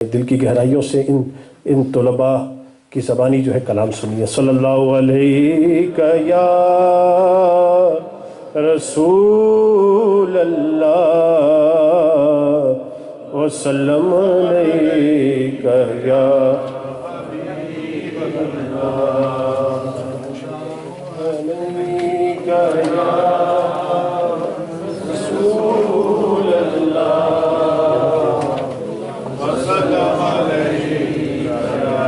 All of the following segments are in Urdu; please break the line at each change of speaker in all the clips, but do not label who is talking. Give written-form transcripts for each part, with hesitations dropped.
دل کی گہرائیوں سے ان طلباء کی زبانی جو ہے کلام سنیے. صلی اللہ علیہ یا رسول اللہ وسلم علیہ یا حبیب اللہ علیہ یا رسول اللہ وسلم علیہ یا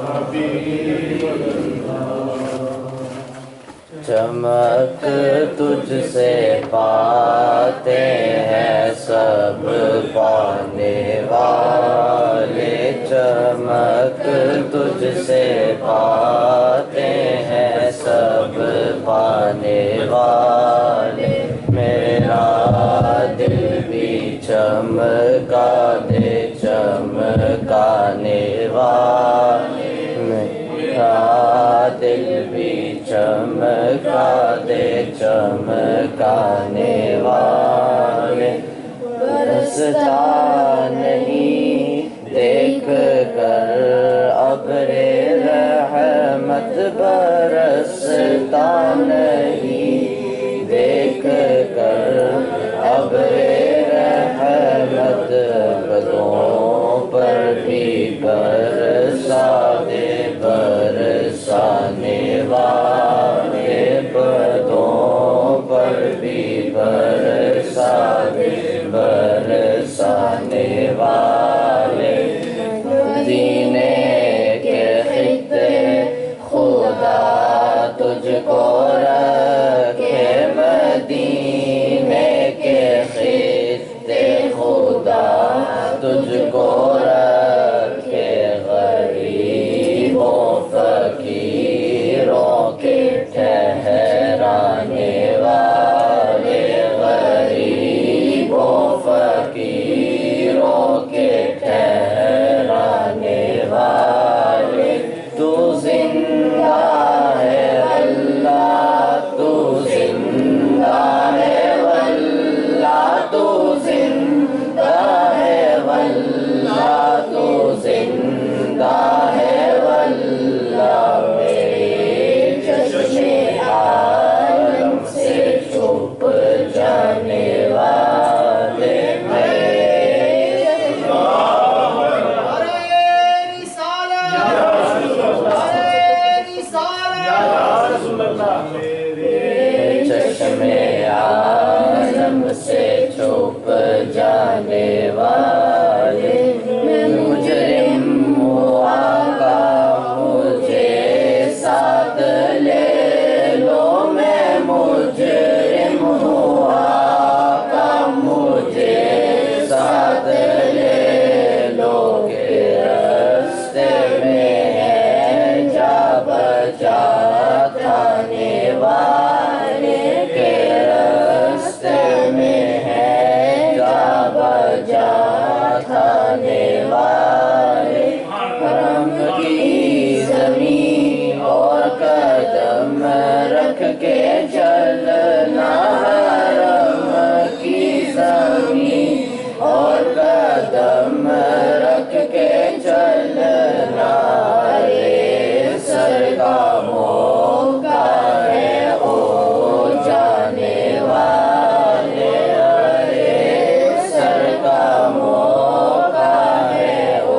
حبیب اللہ.
چمک تجھ سے پاتے ہیں سب پانے والے، چمک تجھ سے پاتے ہیں سب پانے والے. میرا دل بھی چمکا دے چمکانے والے، میرا دل بھی چمکا دے چمکانے والے. برستا نہیں دیکھ کر ابر رحمت، برستا نہیں دیکھ کر ابر رحمت، بدوں پر بھی برسا دے برسانے والے، بدوں پر بھی برسا دے برسانے والے. مدینے کے خطے خدا تجھ کو رکھے، مدینے کے خطے خدا تجھ کو رکھے. غریبوں فقیروں کے ٹھہرانے والے، غریبوں فقیروں کے ٹھہرانے والے. تو زندہ ہے اللہ، تو زندہ ہے واللہ، تو زندہ ہے واللہ، تو زندہ ہے واللہ. میرے چشم عالم سے چھپ جانے والے، چشم عالم سے چھپ جانے والے. میں مجرم ہوں آقا مجھے ساتھ لے لو، میں مجرم ہوں آقا مجھے ساتھ لے لو. کہ راستے میں ہے جا بجا تھانے والے، کے راستے میں ہے جا بجا تھانے والے. حرم کی زمین اور قدم رکھ کے چلنا، حرم کی زمین اور قدم رکھ کے چلنا. رے سر کا موقع ہے او جانے والے، رے سر کا موقع ہے او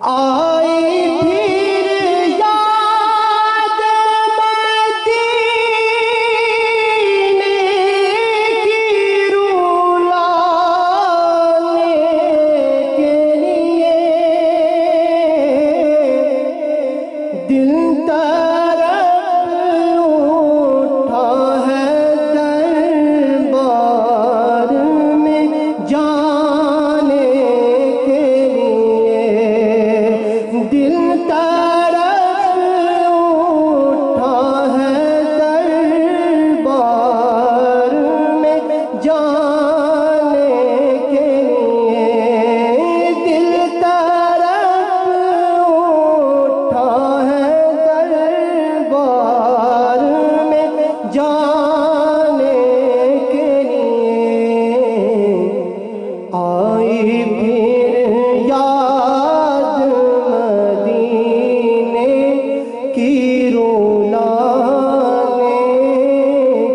آئی پھر یاد مدینے کی رولانے کے لیے دل طرف اٹھا ہے دربار میں جانے کے لیے دل طرف اٹھا ہے دربار میں جانے کے لیے دل طرف اٹھا ہے دربار میں جانے کے لیے آئی پھر یاد مدینے کی رولانے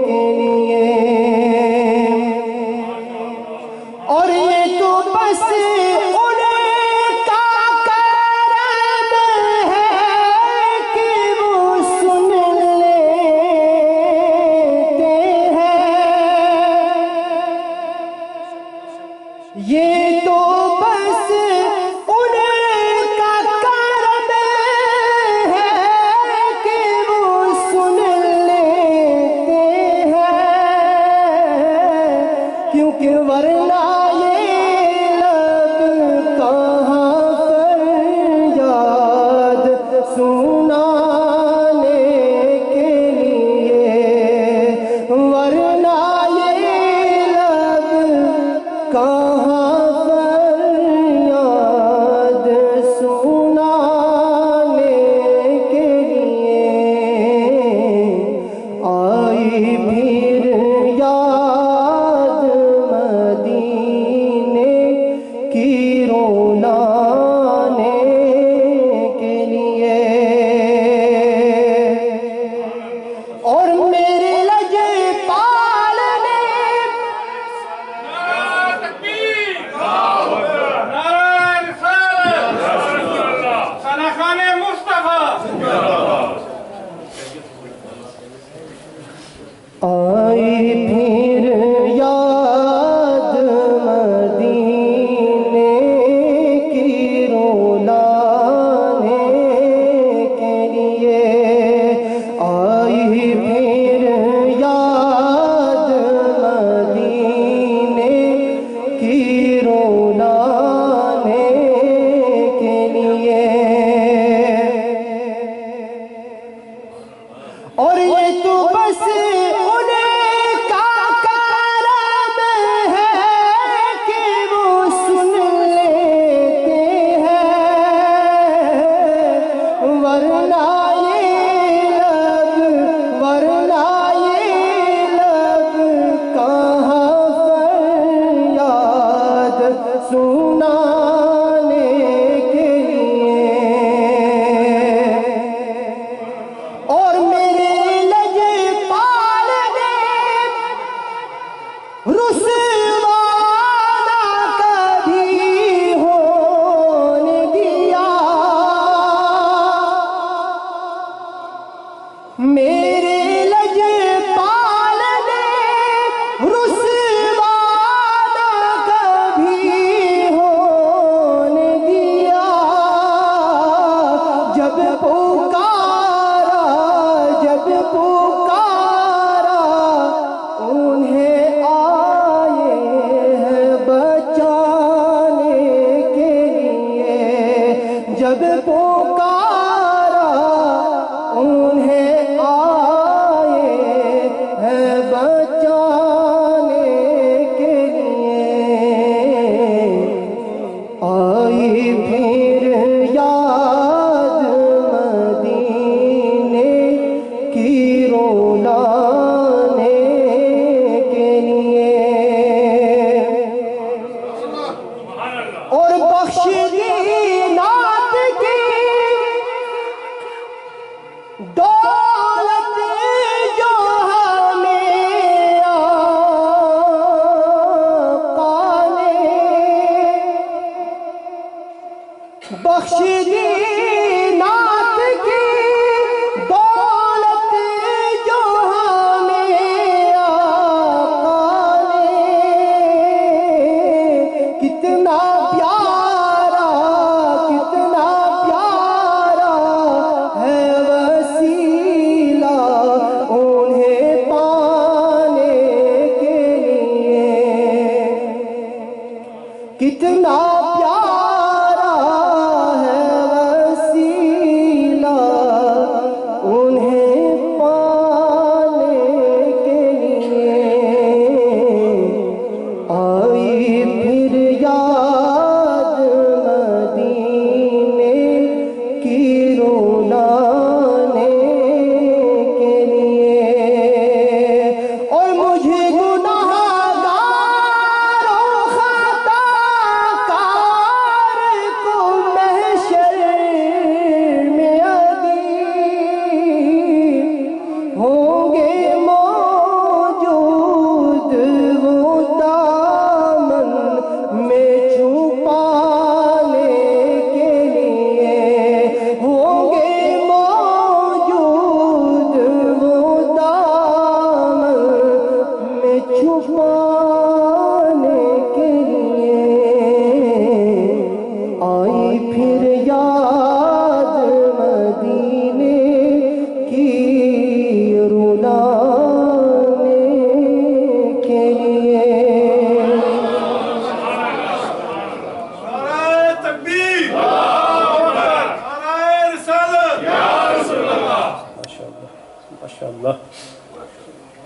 کے لیے اور یہ تو بس ان کا کرم ہے کہ وہ سن لیتے ہیں یہ تو بس ان کا کرم ہے کہ وہ سن لیتے ہیں کیونکہ ورنہ یہ لب کہاں فریاد سنانے کے لیے ورنہ یہ لب کہاں فریاد سنانے کے لیے آئی پھر یاد مدینے کی رولانے کے لیے اور میرے لجپال نے آئی پھر یاد مدینے کی رولانے کے لیے آئی پھر یاد مدینے کی رولانے کے لیے اور یہ تو بس ان کا کرم ہے کہ وہ سن لیتے ہیں ورنہ یہ لب کہاں فریاد سنانے کے لیے اور میرے لجپال نے رسوا نہ کبھی ہونے دیا میرے لجپال نے رسوا نہ کبھی ہونے دیا جب پکارا انہیں آئے ہیں بچانے کے لیے جب پکارا انہیں آئے ہیں بچانے کے لیے آئی پھر یاد مدینے کی رولانے کے لیے اور بخش دی نعت کی بخش دی نعت کی دولت جو ہمیں آقا نے، کتنا پیارا ہے وسیلہ انہیں پانے کے لیے، کتنا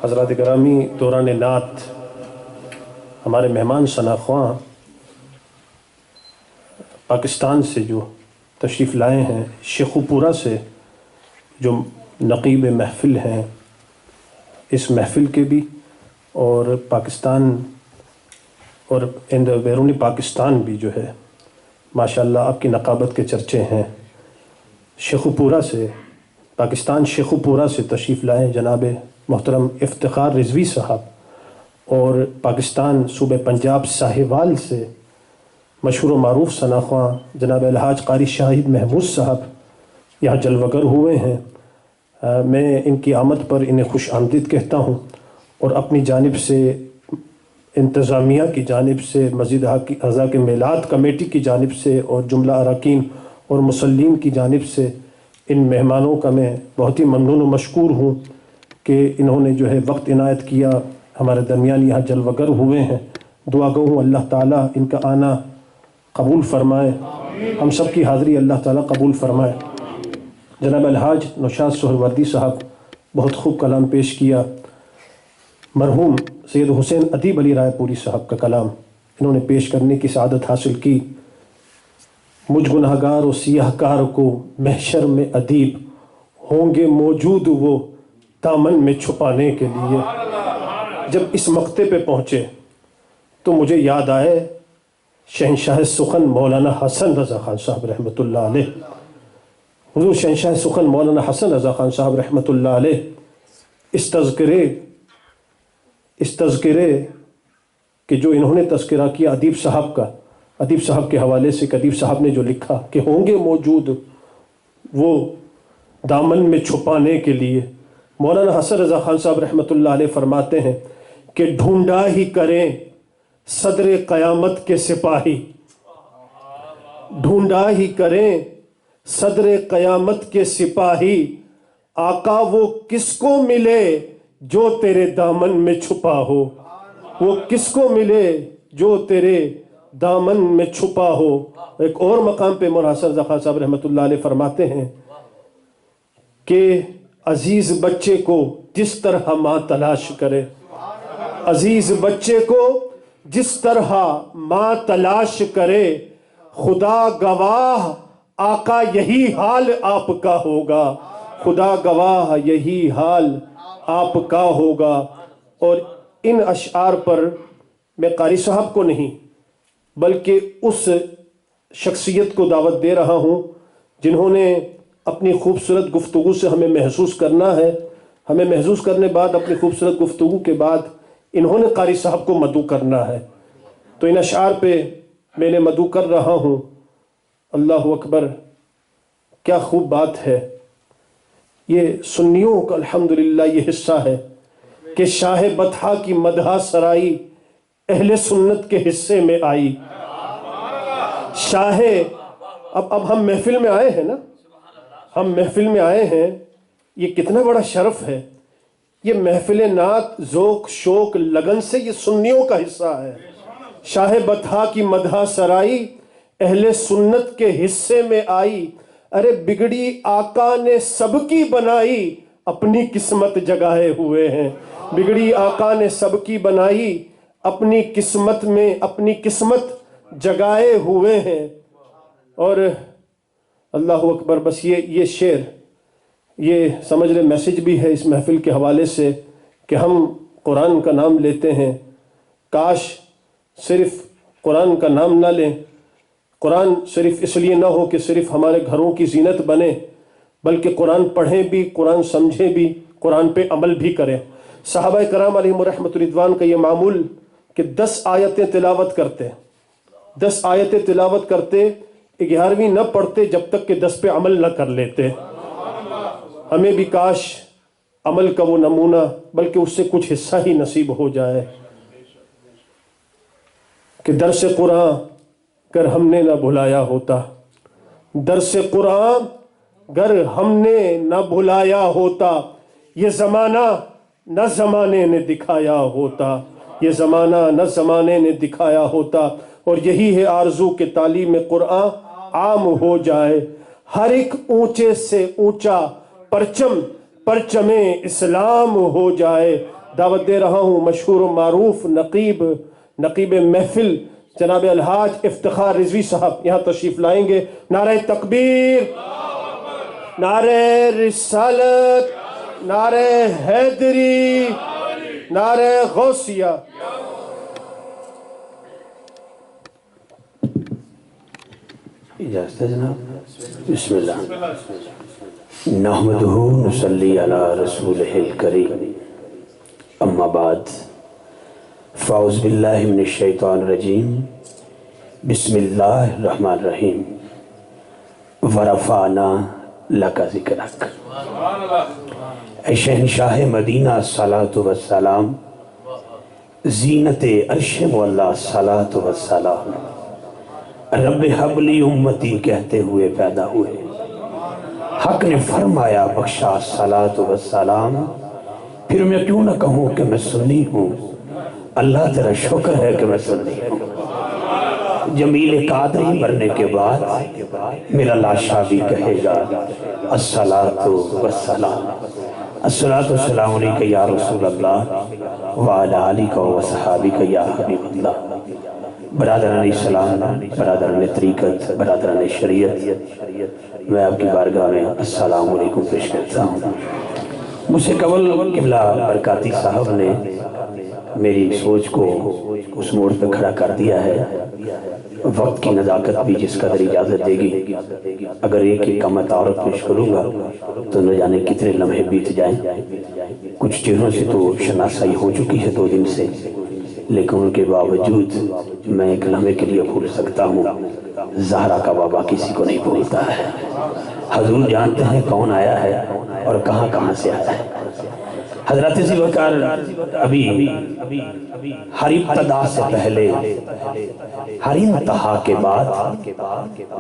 حضرات گرامی، دوران نعت ہمارے مہمان شناخواں پاکستان سے جو تشریف لائے ہیں، شیخو پورہ سے جو نقیب محفل ہیں اس محفل کے بھی، اور پاکستان اور بیرون پاکستان بھی جو ہے ماشاءاللہ آپ کی نقابت کے چرچے ہیں۔ شیخو پورہ سے، پاکستان شیخو پورہ سے تشریف لائے جناب محترم افتخار رضوی صاحب، اور پاکستان صوبہ پنجاب ساہیوال سے مشہور و معروف شناخواں جناب الحاج قاری شاہد محمود صاحب یہاں جلوگر ہوئے ہیں۔ میں ان کی آمد پر انہیں خوش آمدید کہتا ہوں، اور اپنی جانب سے، انتظامیہ کی جانب سے، مسجد اعضاء کے میلاد کمیٹی کی جانب سے، اور جملہ اراکین اور مسلین کی جانب سے ان مہمانوں کا میں بہت ہی ممنون و مشکور ہوں کہ انہوں نے جو ہے وقت عنایت کیا، ہمارے درمیان یہاں جلوگر ہوئے ہیں۔ دعا گو ہوں اللہ تعالیٰ ان کا آنا قبول فرمائے، ہم سب کی حاضری اللہ تعالیٰ قبول فرمائے۔ جناب الحاج نوشاد سہروردی صاحب بہت خوب کلام پیش کیا، مرحوم سید حسین ادیب علی رائے پوری صاحب کا کلام انہوں نے پیش کرنے کی سعادت حاصل کی۔ مجھ گنہگار و سیاہ کار کو محشر میں ادیب ہوں گے موجود وہ دامن میں چھپانے کے لیے۔ جب اس مقطع پہ پہنچے تو مجھے یاد آئے شہنشاہ سخن مولانا حسن رضا خان صاحب رحمۃ اللہ علیہ۔ حضور شہنشاہ سخن مولانا حسن رضا خان صاحب رحمۃ اللہ علیہ اس تذکرے کہ جو انہوں نے تذکرہ کیا ادیب صاحب کا، ادیب صاحب کے حوالے سے ادیب صاحب نے جو لکھا کہ ہوں گے موجود وہ دامن میں چھپانے کے لیے، مولانا حسن رضا خان صاحب رحمۃ اللہ علیہ فرماتے ہیں کہ ڈھونڈا ہی کریں صدر قیامت کے سپاہی، ڈھونڈا ہی کریں صدر قیامت کے سپاہی، آقا وہ کس کو ملے جو تیرے دامن میں چھپا ہو، وہ کس کو ملے جو تیرے دامن میں چھپا ہو۔ ایک اور مقام پہ مولانا حسن رضا خان صاحب رحمۃ اللہ علیہ فرماتے ہیں کہ عزیز بچے کو جس طرح ماں تلاش کرے، عزیز بچے کو جس طرح ماں تلاش کرے، خدا گواہ آقا یہی حال آپ کا ہوگا، خدا گواہ یہی حال آپ کا ہوگا۔ اور ان اشعار پر میں قاری صاحب کو نہیں بلکہ اس شخصیت کو دعوت دے رہا ہوں جنہوں نے اپنی خوبصورت گفتگو سے ہمیں محسوس کرنا ہے، ہمیں محسوس کرنے بعد اپنی خوبصورت گفتگو کے بعد انہوں نے قاری صاحب کو مدعو کرنا ہے۔ تو ان اشعار پہ میں نے مدعو کر رہا ہوں اللہ اکبر، کیا خوب بات ہے۔ یہ سنیوں کا الحمدللہ یہ حصہ ہے کہ شاہ بطحا کی مدح سرائی اہل سنت کے حصے میں آئی۔ شاہ اب ہم محفل میں آئے ہیں نا، ہم محفل میں آئے ہیں، یہ کتنا بڑا شرف ہے۔ یہ محفل نعت ذوق شوق لگن سے یہ سنیوں کا حصہ ہے۔ شاہ بطحا کی مدح سرائی اہل سنت کے حصے میں آئی، ارے بگڑی آقا نے سب کی بنائی، اپنی قسمت جگائے ہوئے ہیں۔ بگڑی آقا نے سب کی بنائی، اپنی قسمت میں اپنی قسمت جگائے ہوئے ہیں۔ اور اللہ اکبر، بس یہ شعر، یہ سمجھ لیں میسج بھی ہے اس محفل کے حوالے سے کہ ہم قرآن کا نام لیتے ہیں، کاش صرف قرآن کا نام نہ لیں، قرآن صرف اس لیے نہ ہو کہ صرف ہمارے گھروں کی زینت بنے، بلکہ قرآن پڑھیں بھی، قرآن سمجھیں بھی، قرآن پہ عمل بھی کریں۔ صحابہ کرام علیہم رحمۃ رضوان کا یہ معمول کہ 10 آیتیں تلاوت کرتے، 10 آیتیں تلاوت کرتے، 11ویں نہ پڑھتے جب تک کہ 10 پہ عمل نہ کر لیتے۔ ہمیں بھی کاش عمل کا وہ نمونہ، بلکہ اس سے کچھ حصہ ہی نصیب ہو جائے کہ درس قرآن گر ہم نے نہ بھلایا ہوتا، درس قرآن گر ہم نے نہ بھلایا ہوتا، یہ زمانہ نہ زمانے نے دکھایا ہوتا، یہ زمانہ نہ زمانے نے دکھایا ہوتا۔ اور یہی ہے آرزو کہ تعلیم قرآن عام ہو جائے، ہر ایک اونچے سے اونچا پرچم پرچم اسلام ہو جائے۔ دعوت دے رہا ہوں مشہور و معروف نقیب محفل جناب الحاج افتخار رضوی صاحب یہاں تشریف لائیں گے۔ نعرہ تکبیر، نعرہ رسالت، نعرہ حیدری، نعرہ غوثیہ۔
اجازت ہے جناب؟ بسم اللہ، نحمدہ نصلی علی رسولہ الکریم، اما بعد، فاعوذ باللہ من الشیطان الرجیم، بسم اللہ الرحمن الرحیم، ورفعنا لک ذکرک۔ اے شہنشاہ مدینہ صلاۃ والسلام، زینت عرش مولا صلاۃ والسلام، رب حب لی امتی کہتے ہوئے پیدا ہوئے، حق نے فرمایا بخشا صلاۃ والسلام۔ پھر میں کیوں نہ کہوں کہ میں سنی ہوں، اللہ تیرا شکر ہے کہ میں سنی ہوں۔ جمیل قادری مرنے کے بعد میرا لاشا بھی کہے گا الصلاۃ والسلام، الصلاۃ والسلام علیکہ یا رسول اللہ وعلی آلک و صحابک یا حبیب اللہ۔ برادران اسلام، برادران طریقت، برادران شریعت، میں آپ کی بارگاہ میں السلام علیکم پیش کرتا ہوں۔ مجھ سے قبل قبلہ برکاتی صاحب نے میری سوچ کو اس موڑ پہ کھڑا کر دیا ہے۔ وقت کی نزاکت بھی جس قدر اجازت دے گی، اگر ایک ایک کمت عورت پیش کروں گا تو نہ جانے کتنے لمحے بیت جائیں۔ کچھ چہروں سے تو شناسائی ہو چکی ہے 2 دن سے، لیکن ان کے باوجود میں ایک لمحے کے لیے بھول سکتا ہوں۔ زہرا کا بابا کسی کو نہیں بھولتا ہے۔ حضور جانتے ہیں کون آیا ہے اور کہاں کہاں سے آیا ہے۔ حضرت ذوالفقار ابھی ہر ابتدا سے پہلے، ہر انتہا کے بعد،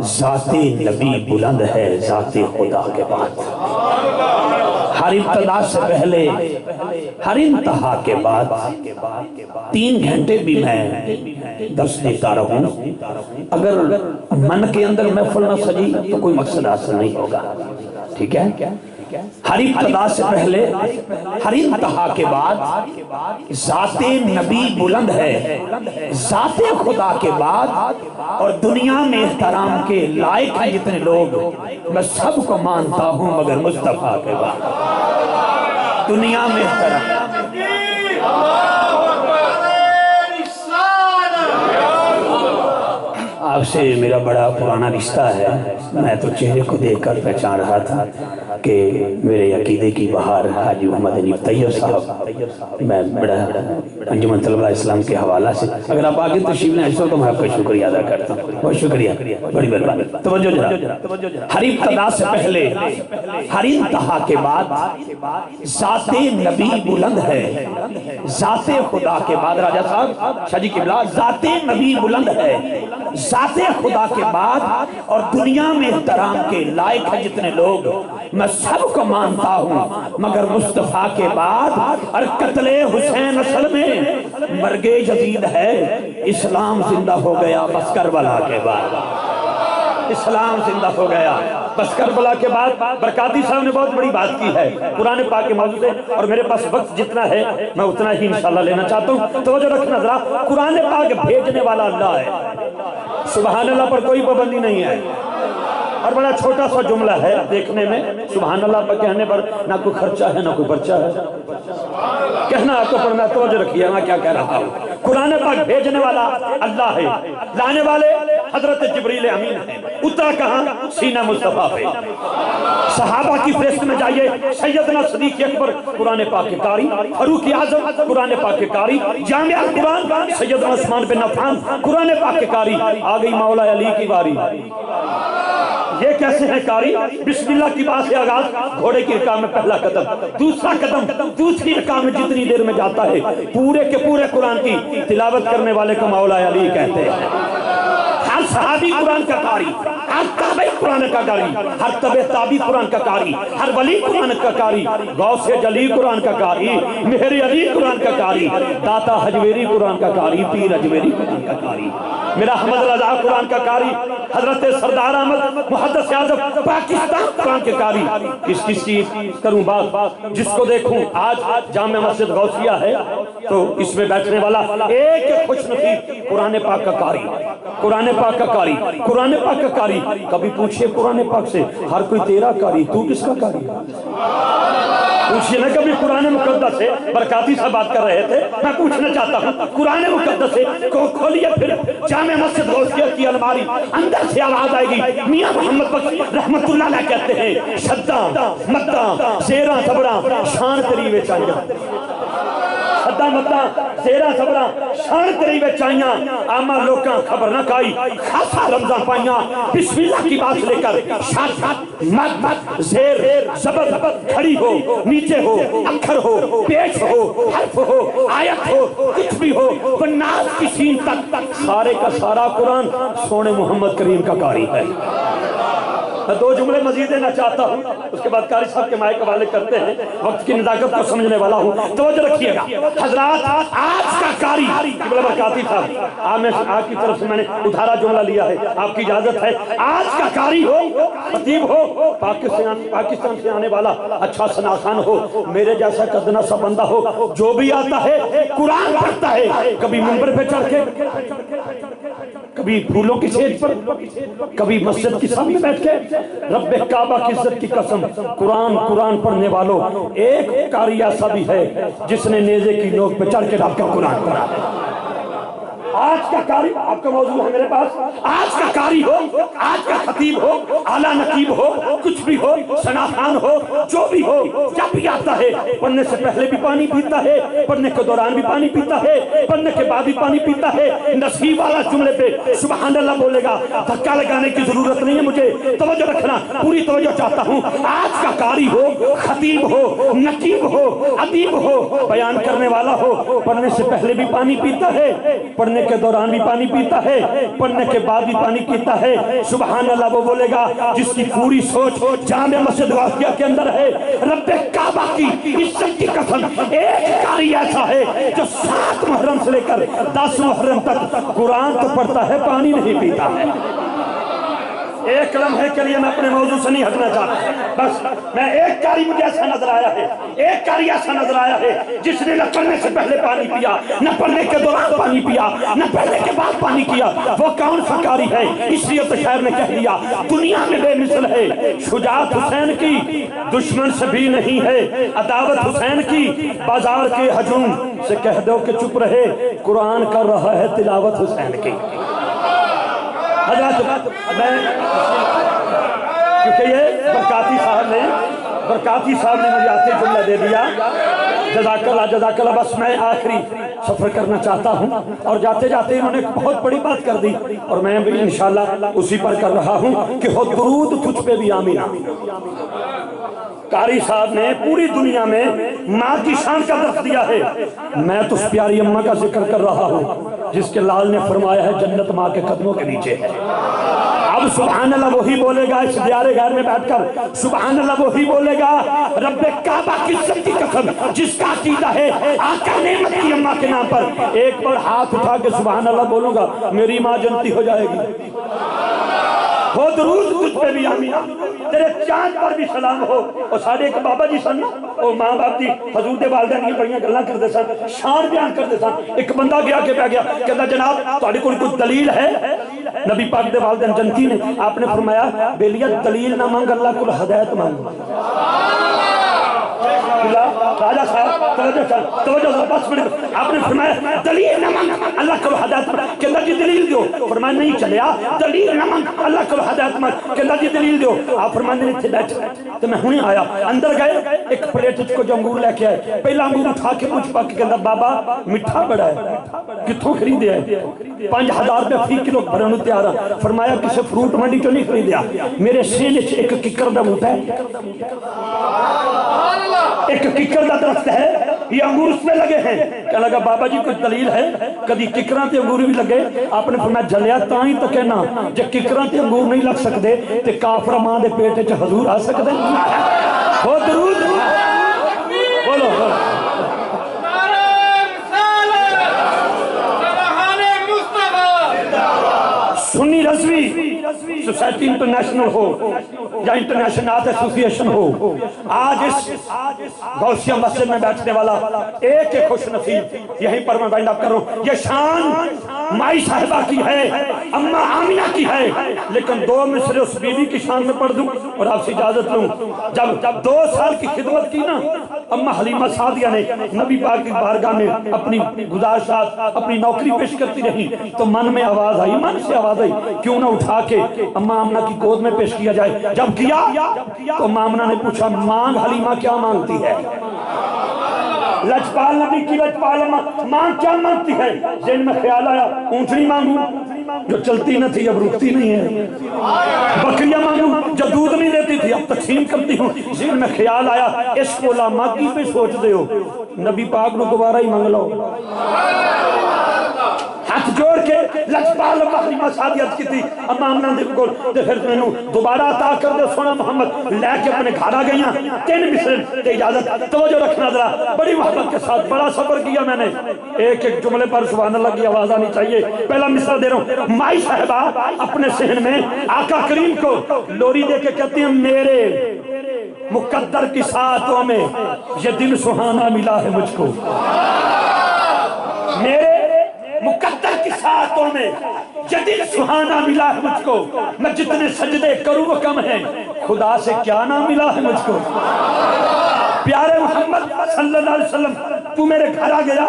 ذات نبی بلند ہے ذات خدا کے بعد۔ ہر ابتدا سے پہلے، ہر انتہا کے بعد، 3 گھنٹے بھی میں درس دیتا رہوں، اگر من کے اندر محفل نہ سجی تو کوئی مقصد حاصل نہیں ہوگا۔ ٹھیک ہے؟ ہر ابتدا سے پہلے، ہر انتہا کے بعد، ذات نبی بلند ہے ذات خدا کے بعد، اور دنیا میں احترام کے لائق ہیں جتنے لوگ، میں سب کو مانتا ہوں مگر مصطفیٰ کے بعد۔ دنیا میں احترام، آپ سے میرا بڑا پرانا رشتہ ہے، میں تو چہرے کو دیکھ کر پہچان رہا تھا کہ میرے عقیدے کی بہار حاجی محمد حنیف طیب صاحب، میں بڑا انجمن طلبہ اسلام کے حوالہ سے اگر آپ آگے تشریف لائیں تو میں آپ کا شکریہ ادا کرتا ہوں، بہت شکریہ، بڑی مہربانی۔ توجہ جناب، ہر ابتدا سے پہلے ہر انتہا کے بعد ذات نبی بلند ہے، ذات خدا کے بعد راجہ صاحب شاہ جی قبلہ ذات نبی بلند ہے، ذات خدا کے بعد اور دنیا میں احترام کے لائق ہے جتنے لوگ میں سب کو مانتا ہوں، مگر مصطفیٰ کے بعد اور قتل حسین اصل میں مرگ جدید ہے، اسلام زندہ ہو گیا بس کربلا کے بعد، اسلام زندہ ہو گیا بس کربلا کے بعد۔ برکاتی صاحب نے بہت بڑی بات کی ہے قرآن پاک کے موضوع سے، اور میرے پاس وقت جتنا ہے میں اتنا ہی انشاءاللہ لینا چاہتا ہوں۔ توجہ رکھنا ذرا، قرآن پاک بھیجنے والا اللہ ہے، سبحان اللہ پر کوئی پابندی نہیں ہے، اور بڑا چھوٹا سا جملہ ہے دیکھنے میں، سبحان اللہ پر کہنے پر نہ کوئی خرچہ ہے نہ کوئی پرچہ ہے، کہنا آپ کو پڑھنا۔ توجہ رکھیے میں کیا کہہ رہا ہوں، قرآن پاک بھیجنے والا اللہ ہے، لانے والے حضرت جبریل امین ہے، اترا کہاں؟ سینہ مصطفیٰ پہ۔ صحابہ کی فہرست میں جائیے، سیدنا صدیق اکبر قرآن پاک کے قاری، فاروق اعظم قرآن پاک کے قاری، جامع القرآن سیدنا عثمان بن عفان قرآن پاک کے قاری، آ گئی مولا علی کی باری۔ یہ کیسے ہیں قاری؟ بسم اللہ کی بات سے آغاز، گھوڑے کی رکاع میں پہلا قدم، دوسرا قدم دوسری رکاع میں جتنی دیر میں جاتا ہے پورے کے پورے قرآن کی تلاوت کرنے والے کو مولا علی کہتے ہیں۔ ہر صحابی قرآن کا قاری، ہر تابعی قرآن کا قاری، ہر تابع تابعی قرآن کا قاری، ہر ولی قرآن کا قاری، غوث جلی قرآن کا قاری، مہر علی قرآن کا قاری، داتا حجویری قرآن کا قاری، پیر حجویری قرآن کا قاری، میرا حمد رضا قرآن کا قاری، حضرت سردار احمد محدث اعظم پاکستان قرآن کے قاری۔ کس کی کروں بات؟ جس کو دیکھوں آج جامع مسجد غوثیہ ہے تو اس میں بیٹھنے والا ایک خوش نصیب قرآن پاک کا قاری، قرآن پاک کا قاری، قرآن پاک کا قاری۔ کبھی پوچھئے قرآن پاک سے، ہر کوئی تیرا قاری، تو کس کا قاری؟ پوچھئے نا کبھی قرآن مقدس سے، برکاتی سے بات کر رہے تھے، میں پوچھنا چاہتا ہوں قرآن مقدس سے کھولیے پھر جامع مسجد غوثیہ کی الماری، اندر سے آواز آئے گی، میاں محمد بخش رحمت اللہ علیہ کہتے ہیں، شدہ مدہ زیرہ صبرہ شان تری وچ آئیاں، شدہ مدہ زیرہ صبرہ شان تری وچ آئیاں، آمہ لوکاں خبر نہ کائی خاصا رمضان پائیاں، بسم اللہ کی بات لے کر شاد مد زیر زبر کھڑی ہو، نیچے ہو، اکھر ہو، پیش ہو، حرف ہو، آیت ہو، کچھ بھی ہو، والناس کی سین تک سارے کا سارا قرآن سونے محمد کریم کا قاری ہے۔ میں دو جملے مزید دینا چاہتا ہوں، اس کے بعد قاری صاحب کے مائک کے حوالے کرتے ہیں، وقت کی نزاکت کو سمجھنے والا ہوں، توجہ رکھیے گا حضرات۔ آج کا قاری قبلہ برکاتی صاحب، آپ کی طرف سے میں نے ادھارا جملہ لیا ہے، آپ کی اجازت ہے، آج کا قاری ہو، خطیب ہو، پاکستان سے آنے والا اچھا سناسان ہو، میرے جیسا قدنا سا بندہ ہو، جو بھی آتا ہے قرآن پڑھتا ہے، کبھی منبر پہ چڑھ کے، کبھی پھولوں کی سیج پر، کبھی مسجد کی سامنے بیٹھ کے، رب کعبہ کی عزت کی قسم، قرآن پڑھنے والوں ایک قاری ایسا بھی ہے جس نے نیزے کی نوک پہ چڑھ کے رب کا قرآن پڑھا ہے۔ آج کا قاری، آپ کا موضوع ہے میرے پاس، آج کا قاری ہو، آج کا خطیب ہو، اعلیٰ نقیب ہو، کچھ بھی ہو، سناسان ہو، جو بھی ہو، جب بھی آتا ہے پڑھنے سے پہلے بھی پانی پیتا ہے، پڑھنے کے دوران بھی پانی پیتا ہے، پڑھنے کے بعد بھی پانی پیتا ہے، نصیب والا جملے پہ سبحان اللہ بولے گا، دھکا لگانے کی ضرورت نہیں ہے مجھے، توجہ رکھنا، پوری توجہ چاہتا ہوں۔ آج کا قاری ہو، خطیب ہو، نقیب ہو، ادیب ہو، بیان کرنے والا ہو، پڑھنے سے پہلے بھی پانی پیتا ہے، پڑھنے کے دوران بھی پانی پیتا ہے، پڑھنے کے بعد بھی پانی پیتا ہے، سبحان اللہ وہ بولے گا جس کی پوری سوچ جامع مسجد غوثیہ کے اندر ہے، رب کعبہ کی عزت کی قسم، ایک قاری ایسا ہے جو 7 محرم سے لے کر 10 محرم تک قرآن تو پڑھتا ہے، پانی نہیں پیتا ہے۔ ایک لمحے کے لیے میں اپنے موضوع سے نہیں ہٹنا چاہتا، بس میں ایک قاری مجھے ایسا نظر آیا ہے، ایک قاری ایسا نظر آیا ہے جس نے نہ پڑھنے سے پہلے پانی پیا، نہ پڑھنے کے دوران پانی پیا، نہ پڑھنے کے بعد پانی کیا۔ وہ کون سا قاری ہے؟ اس لیے تو شاعر نے کہہ دیا دنیا میں بے مثل ہے شجاعت حسین کی، دشمن سے بھی نہیں ہے عداوت حسین کی، بازار کے ہجوم سے کہہ دو کہ چپ رہے، قرآن کر رہا ہے تلاوت حسین کی۔ حضرات میں کیونکہ یہ برکاتی صاحب نے مجھے آتے جملہ دے دیا، جزاک اللہ، بس میں آخری سفر کرنا چاہتا ہوں، اور جاتے جاتے انہوں نے بہت بڑی بات کر دی، اور میں بھی انشاءاللہ اسی پر کر رہا ہوں کہ ہو درود تجھ پہ بھی آمین آمین۔ قاری صاحب نے پوری دنیا میں ماں کی شان کا درس دیا ہے، میں تو اس پیاری اماں کا ذکر کر رہا ہوں جس کے لال نے فرمایا ہے جنت ماں کے قدموں کے نیچے ہے۔ اب سبحان اللہ وہی بولے گا اس دیار غیر میں بیٹھ کر، سبحان اللہ وہی بولے گا رب کعبہ کی عزت کی قسم جس کا عقیدہ ہے آقا نعمت کی اماں کے نام پر، ایک بار ہاتھ اٹھا کے سبحان اللہ بولوں گا میری ماں جنتی ہو جائے گی۔ ہو درود تجھ پہ بھی آمین، تیرے چاند پر بھی سلام ہو۔ اور ساڑھے ایک بابا جی سن، اور ماں باپ دی حضور دے والدین یہ بڑیاں گلاں کر دے سن، شان بیان کر دے سن۔ ایک بندہ گیا کہ پہ گیا کہتا جناب تہاڈے کول کوئی دلیل ہے؟ نبی پاک دے والدین جنتی نے، آپ نے فرمایا بیلیا دلیل نہ مانگ اللہ کول ہدایت مانگ۔ راجہ صاحب توجہ بس منٹ، آپ نے فرمایا دلیل نہ مانگ اللہ کو ہدایت مانگ، کہتا جی دلیل دیو، فرمایا نہیں چلیا دلیل نہ مانگ اللہ کو ہدایت مانگ، کہتا جی دلیل دیو، آپ فرمایا نہیں تھے بیٹھ، تو میں ہوں آیا اندر گئے ایک پلیٹ کو جو انگور لے کے آئے، پہلا انگور اٹھا کے مجھ پاک کہتا بابا مٹھا بڑا ہے کتھوں خریدے ہے؟ 5000 روپے فی کلو بھرنو تیارا، فرمایا کسی فروٹ منڈی تو نہیں خریدیا، میرے سینے سے ایک ککر دا بوٹا ہے، ایک ککر دا درخت ہے، یہ انگور اس میں لگے ہیں۔ کہا لگا بابا جی کوئی دلیل ہے؟ کدی ککران تے انگور بھی لگے؟ آپ نے فرمایا جلیا تائیں تو کہنا جب ککران تے انگور نہیں لگ سکتے تے کافر ماں دے پیٹے چ حضور آ سکتے ہو درود بولو سنی رضوی سوسائٹی انٹرنیشنل ہو یا انٹرنیشنل نعت ایسوسییشن ہو، آج اس غوثیہ مسجد میں بیٹھنے والا ایک خوش نصیب یہیں پر میں بائنڈ اپ کروں، یہ شان مائی صاحبہ کی ہے، اماں آمینہ کی ہے، لیکن دو مصرے اس بیوی کی شان میں پڑھ دوں اور آپ سے اجازت لوں۔ جب 2 سال کی خدمت کی نا اماں حلیمہ سعدیہ نے نبی پاک کی بارگاہ میں اپنی گزارشات اپنی نوکری پیش کرتی رہی تو من میں آواز آئی، من سے آواز آئی کیوں نہ اٹھا کے اماں آمنہ کی گود میں پیش کیا جائے۔ جب کیا تو اماں آمنہ نے پوچھا مانگ حلیمہ کیا مانگتی ہے؟ لجپال نبی کی لجپال مانگ کیا مانگتی ہے؟ ذہن میں خیال آیا اونٹنی مانگوں جو چلتی نہ تھی اب رکتی نہیں ہے، بکریاں مانگوں جو دودھ نہیں دیتی تھی اب تقسیم کرتی ہوں۔ ذہن میں خیال آیا اس کو علماء کی پہ سوچ دے ہو، نبی پاک نو دوبارہ ہی مانگ لو۔ ہاتھ جوڑ کے لجپال حلیمہ سعدیہ کی تھی اماں آمنہ دے کو تے پھر میں نو دوبارہ عطا کر دے سونا محمد، لے کے اپنے گھر آ گئیاں 3 مصرے تے اجازت توجہ رکھنا ذرا بڑی محبت کے ساتھ بڑا صبر کیا میں نے، ایک ایک جملے پر سبحان اللہ کی آواز آنی چاہیے۔ پہلا مصرع دے رہا ہوں، مائی صاحبہ اپنے صحن میں آقا کریم کو لوری دے کے کہتی ہیں میرے مقدر کی ساعتوں میں یہ دن سہانا ملا ہے مجھ کو، میرے مقدر کی ساعتوں میں یہ دن سہانا ملا ہے مجھ کو، میں جتنے سجدے کروں وہ کم ہیں، خدا سے کیا نہ ملا ہے مجھ کو۔ پیارے محمد صلی اللہ علیہ وسلم تو میرے گھر آ گیا،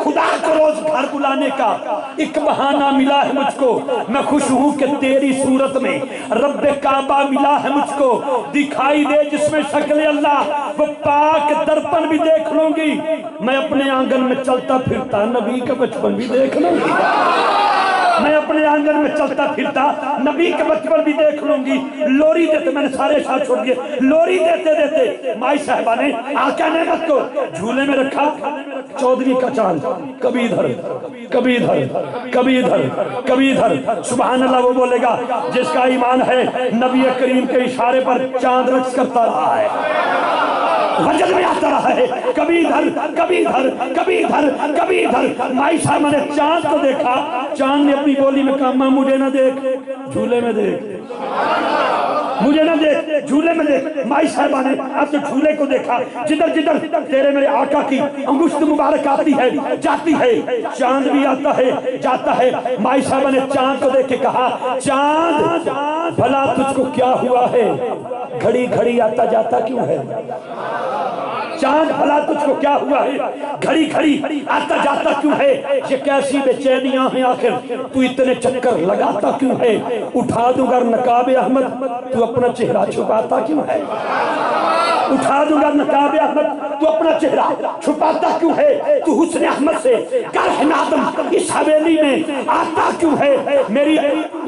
خدا کو روز گھر بلانے کا ایک بہانہ ملا ہے مجھ کو، میں خوش ہوں کہ تیری صورت میں رب کعبہ ملا ہے مجھ کو، دکھائی دے جس میں شکل اللہ وہ پاک درپن بھی دیکھ لوں گی، میں اپنے آنگن میں چلتا پھرتا نبی کا بچپن بھی دیکھ لوں گی، میں اپنے آنگن میں چلتا پھرتا نبی کے بچپن بھی دیکھ لوں گی۔ لوری دیتے میں نے سارے شاہ چھوڑ دیے، لوری دیتے دیتے مائی صاحبہ نے آقا نعمت کو جھولے میں رکھا، 14ویں کا چاند کبھی ادھر کبھی ادھر کبھی ادھر کبھی ادھر، سبحان اللہ وہ بولے گا جس کا ایمان ہے نبی کریم کے اشارے پر چاند رقص کرتا رہا ہے، وجد میں آتا رہا ہے، کبھی ادھر کبھی ادھر کبھی ادھر کبھی ادھر۔ مائی صاحبہ نے چاند کو دیکھا، چاند نے اپنی بولی میں کہا ماں مجھے نہ دیکھ جھولے میں دیکھ، مجھے نہ دیکھ جھولے میں دیکھ۔ مائی صاحبہ نے اپنے جھولے کو دیکھا، جدھر جدھر تیرے میرے آقا کی انگشت مبارک آتی ہے جاتی ہے، چاند بھی آتا ہے جاتا ہے۔ مائی صاحبہ نے چاند کو دیکھ کے کہا چاند بھلا تجھ کو کیا ہوا ہے، گھڑی گھڑی آتا جاتا کیوں ہے؟ چاند بھلا تجھ کو کیا ہوا ہے، گھڑی گھڑی آتا جاتا کیوں ہے، یہ کیسی بے چینیاں ہیں آخر، تو اتنے چکر لگاتا کیوں ہے، اٹھا دوں گا نقاب احمد تو اپنا چہرہ چھپاتا کیوں ہے، اٹھا دوں گا نقاب احمد تو اپنا چہرہ چھپاتا کیوں ہے، تو حسن احمد سے گرہ نادم اس حویلی میں آتا کیوں ہے، میری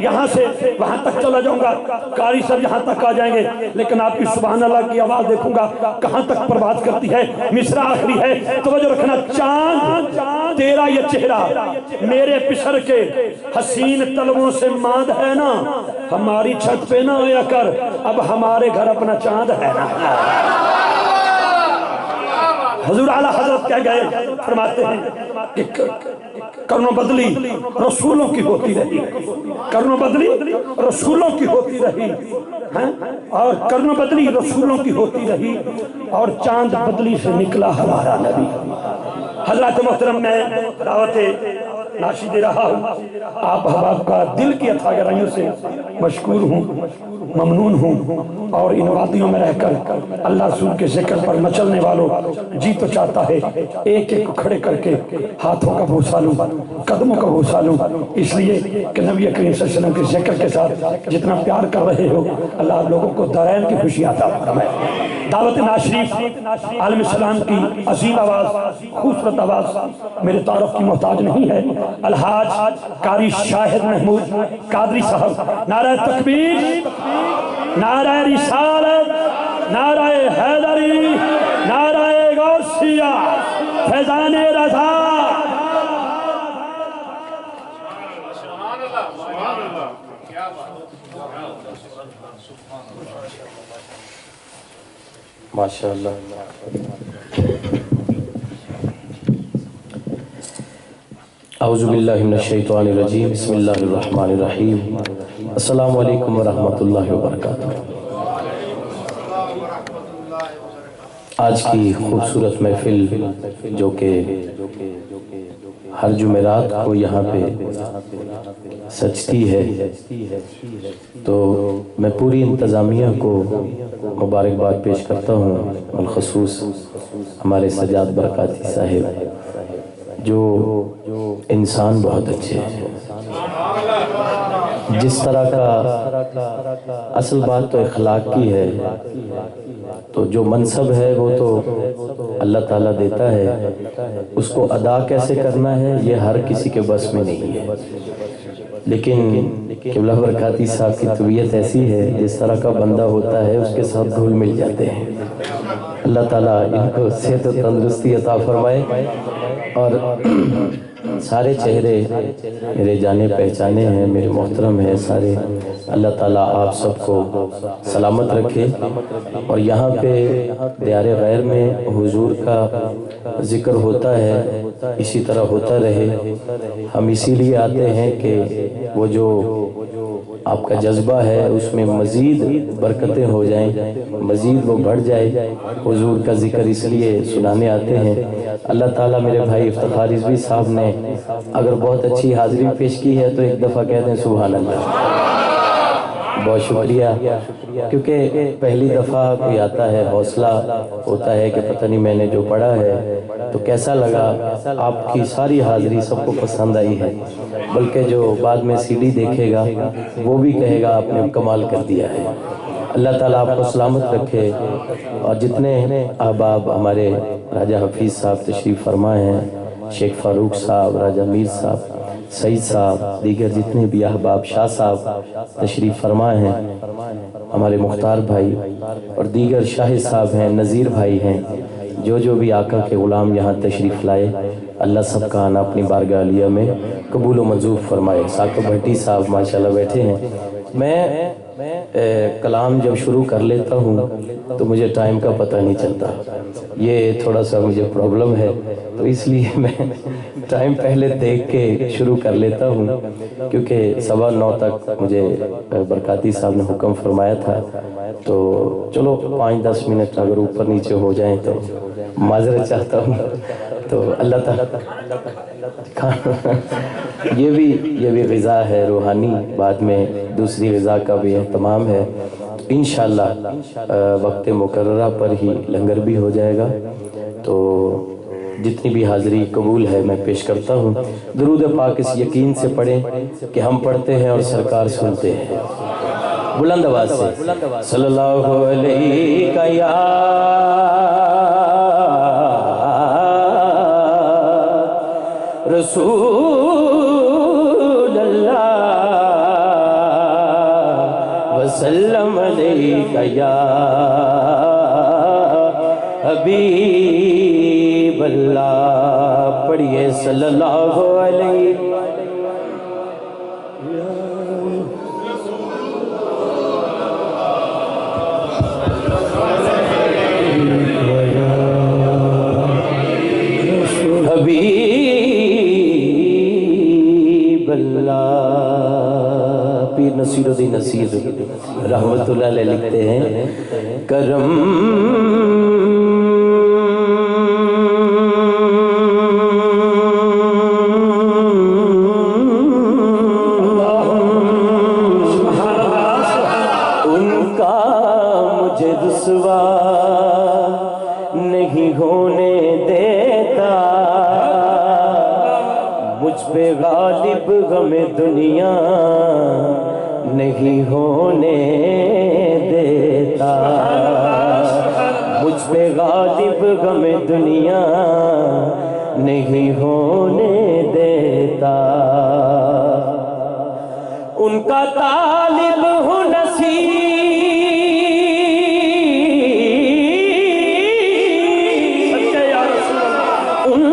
یہاں سے وہاں تک چلا جاؤں گا، قاری صاحب یہاں تک آ جائیں گے، لیکن آپ کی سبحان اللہ کی آواز دیکھوں گا کہاں تک پرواز کرتی ہے، مصرع آخری ہے، توجہ رکھنا، چاند تیرا یہ چہرہ میرے پسر کے حسین طلبوں سے ماند ہے نا، ہماری چھت پہ نہ آیا کر، اب ہمارے گھر اپنا چاند ہے نا۔ حضور اعلیٰ حضرت کہہ گئے، فرماتے ہیں کہ کرنو بدلی رسولوں کی ہوتی رہی، کرنو بدلی رسولوں کی ہوتی رہی، اور کرنو بدلی رسولوں کی ہوتی رہی، اور چاند بدلی سے نکلا ہمارا نبی۔ حضرات محترم، میں دعوت ناشی دے رہا ہوں، آپ احباب کا دل کی اتھا گرائیوں سے مشکور ہوں، ممنون ہوں، اور ان وادیوں میں رہ کر اللہ رسول کے ذکر پر مچلنے والوں جی تو چاہتا ہے ایک ایک کو کھڑے کر کے ہاتھوں کا بوسہ لوں، قدموں کا بوسہ لوں، اس لیے کہ نبی کریم صلی اللہ علیہ وسلم کے ذکر کے ساتھ جتنا پیار کر رہے ہو، اللہ آپ لوگوں کو دارین کی خوشی عطا فرمائے۔ دعوت ناشریف عالم السلام کی عظیم آواز، خوبصورت آواز میرے تعارف کی محتاج نہیں ہے، الحاج قاری شاہد محمود قادری صاحب، نعرہ تکبیر، نعرہ رسالت، نعرہ حیدری، نعرہ غوثیہ، فیضان رضا۔
ماشاءاللہ۔ اعوذ باللہ من الشیطان الرجیم، بسم اللہ الرحمن الرحیم، السلام علیکم ورحمۃ اللہ وبرکاتہ۔ آج کی خوبصورت محفل جو کہ ہر جمعرات کو یہاں پہ سجتی ہے، تو میں پوری انتظامیہ کو مبارکباد پیش کرتا ہوں، بالخصوص ہمارے سجاد برکاتی صاحب جو انسان بہت اچھے ہیں۔ جس طرح کا اصل بات تو اخلاق کی ہے، تو جو منصب ہے وہ تو اللہ تعالیٰ دیتا ہے، اس کو ادا کیسے کرنا ہے یہ ہر کسی کے بس میں نہیں ہے، لیکن قبلہ برکاتی صاحب کی طبیعت ایسی ہے، جس طرح کا بندہ ہوتا ہے اس کے ساتھ گھل مل جاتے ہیں۔ اللہ تعالیٰ ان کو صحت و تندرستی عطا فرمائے، اور سارے چہرے میرے جانے پہچانے ہیں، میرے محترم ہیں سارے، اللہ تعالیٰ آپ سب کو سلامت رکھے، اور یہاں پہ دیار غیر میں حضور کا ذکر ہوتا ہے، اسی طرح ہوتا رہے۔ ہم اسی لیے آتے ہیں کہ وہ جو آپ کا جذبہ ہے اس میں مزید برکتیں ہو جائیں، مزید وہ بڑھ جائے، حضور کا ذکر اس لیے سنانے آتے ہیں۔ اللہ تعالیٰ میرے بھائی افتخار رضوی صاحب نے اگر بہت اچھی حاضری پیش کی ہے تو ایک دفعہ کہہ دیں سبحان اللہ۔ بہت شکریہ، کیونکہ پہلی دفعہ کوئی آتا ہے، حوصلہ ہوتا ہے کہ پتہ نہیں میں نے جو پڑھا ہے تو کیسا لگا۔ آپ کی ساری حاضری سب کو پسند آئی ہے، بلکہ جو بعد میں سی ڈی دیکھے گا وہ بھی کہے گا آپ نے کمال کر دیا ہے۔ اللہ تعالیٰ آپ کو سلامت رکھے، اور جتنے احباب ہمارے راجہ حفیظ صاحب تشریف فرما ہیں، شیخ فاروق صاحب، راجہ میر صاحب، سعید صاحب، دیگر جتنے بھی احباب، شاہ صاحب تشریف فرما ہیں، ہمارے مختار بھائی اور دیگر شاہد صاحب ہیں، نذیر بھائی ہیں، جو بھی آقا کے غلام یہاں تشریف لائے، اللہ سب کا آنا اپنی بارگاہ عالیہ میں قبول و منظور فرمائے۔ ثاقب بھٹی صاحب ماشاءاللہ بیٹھے ہیں۔ میں کلام جب شروع کر لیتا ہوں تو مجھے ٹائم کا پتہ نہیں چلتا، یہ تھوڑا سا مجھے پرابلم ہے، تو اس لیے میں ٹائم پہلے دیکھ کے شروع کر لیتا ہوں، کیونکہ 9:15 تک مجھے برکاتی صاحب نے حکم فرمایا تھا، تو چلو 5-10 منٹ اگر اوپر نیچے ہو جائیں تو معذرت چاہتا ہوں۔ تو اللہ تعالیٰ یہ بھی غذا ہے روحانی، بعد میں دوسری غذا کا بھی اہتمام ہے۔ انشاءاللہ وقت مقررہ پر ہی لنگر بھی ہو جائے گا. تو جتنی بھی حاضری قبول ہے میں پیش کرتا ہوں. درود پاک اس یقین سے پڑھیں کہ ہم پڑھتے ہیں اور سرکار سنتے ہیں. بلند آواز سے صلی اللہ علیہ یا رسول اللہ وسلم علیہ یا حبیب اللہ. پڑھیے صلی اللہ علیہ حبیب اللہ. پیر نصیر الدین نصیر رحمت اللہ علیہ لکھتے ہیں کرم ان کا مجھے رسوا نہیں ہونے دیتا. مجھ پہ غالب غم دنیا نہیں ہونے دیتا. مجھ پہ غالب غم دنیا نہیں ہونے دیتا. ان کا طالب ہوں نصیب ان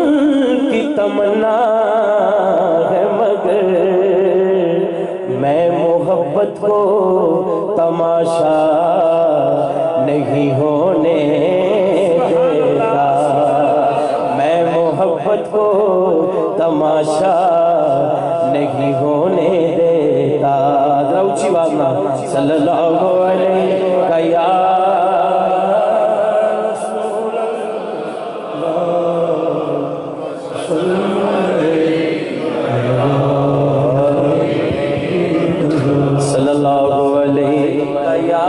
کی تمنا ہے مگر میں محبت کو تماشا نہیں ہونے دیتا. میں محبت کو تماشا نہیں ہونے دیتا. ذرا اونچی آواز میں صلی اللہ علیہ یا صلی اللہ علیہ یا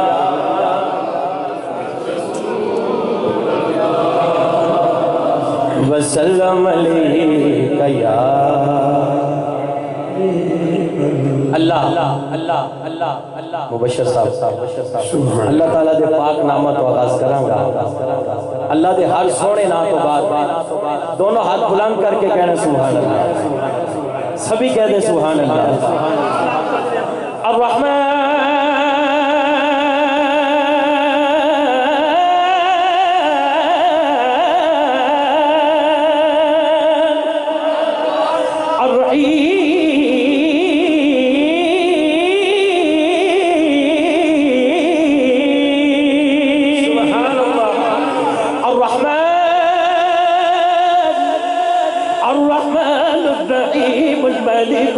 وسلم علیہ یا اللہ. مبشر صاحب اللہ تعالیٰ دے پاک نامہ تو آغاز کروں گا. اللہ دے ہر سونے نام تو بعد دونوں ہاتھ بلند کر کے کہنا سبحان اللہ. سبھی کہہ دیں سبحان اللہ. الرحمن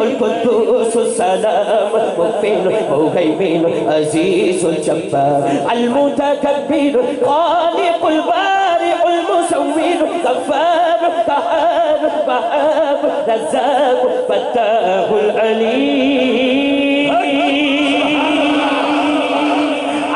القدوس السلام المؤمن المهيمن عزيز الجبار المتكبر خالق البارئ المصور غفار قهار وهاب رزاق فتاح العليم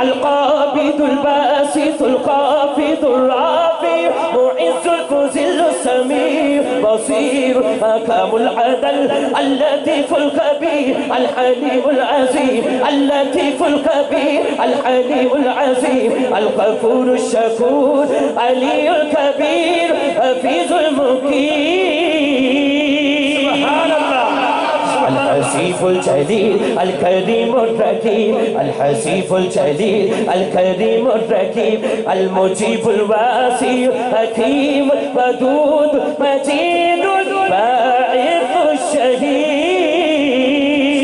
القابض الباسط الخافض الرافع معز المذل السميع بصير حكم العدل اللطيف الخبير الحليم العظيم اللطيف الخبير الحليم العظيم الغفور الشكور علي الكبير حفيظ المقيم. سبحان الله. الحسيب الجليل الكريم الرقيب الحسيب الجليل الكريم الرقيب المجيب الواسع حكيم ودود مجيد باعث الشهيد.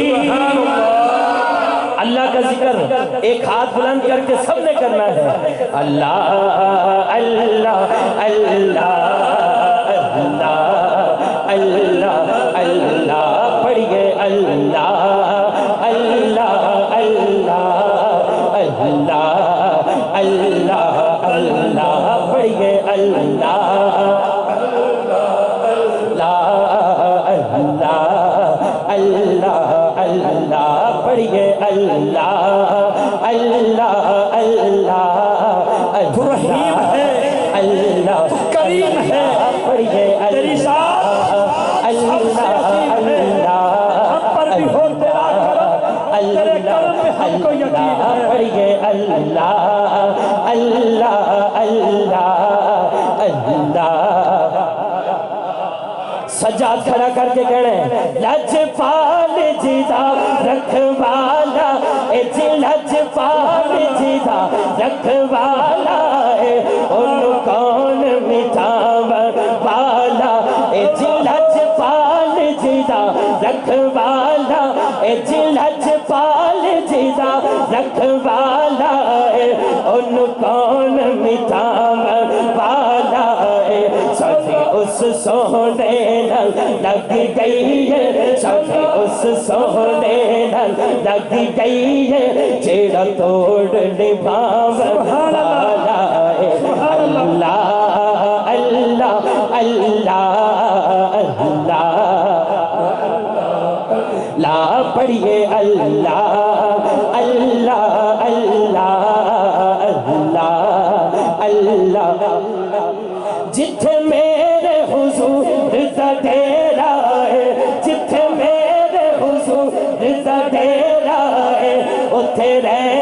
سبحان الله. اللہ کا ذکر ایک ہاتھ بلند کر کے سب نے کرنا ہے. اللہ اللہ اللہ اللہ اللہ اللہ. پڑھیے اللہ اللہ اللہ اللہ اللہ اللہ. پڑھیے اللہ اللہ اللہ اللہ. پڑھیے اللہ اللہ اللہ اللہ اللہ سجاد کھڑا کر کے کہنے لجپال جیدہ رکھوالا اے جی لجپال جیدہ رکھوالا اے انہوں کون مٹاور والا اے جی لجپال جیدہ رکھوالا اے جی لجپال جیدہ رکھوالا اے انہوں کون مٹاور والا اے سجی اس سونے لگ گئی ہے سجی اس سونے لگ گئی ہے چیڑا توڑ نبھاور والا اے اللہ اللہ اللہ اللہ لا پڑھئے اللہ اللہ اللہ اللہ اللہ جتھے میرے حضور دا ڈیرا ہے جتھے میرے حضور دا ڈیرا ہے اتھے رہ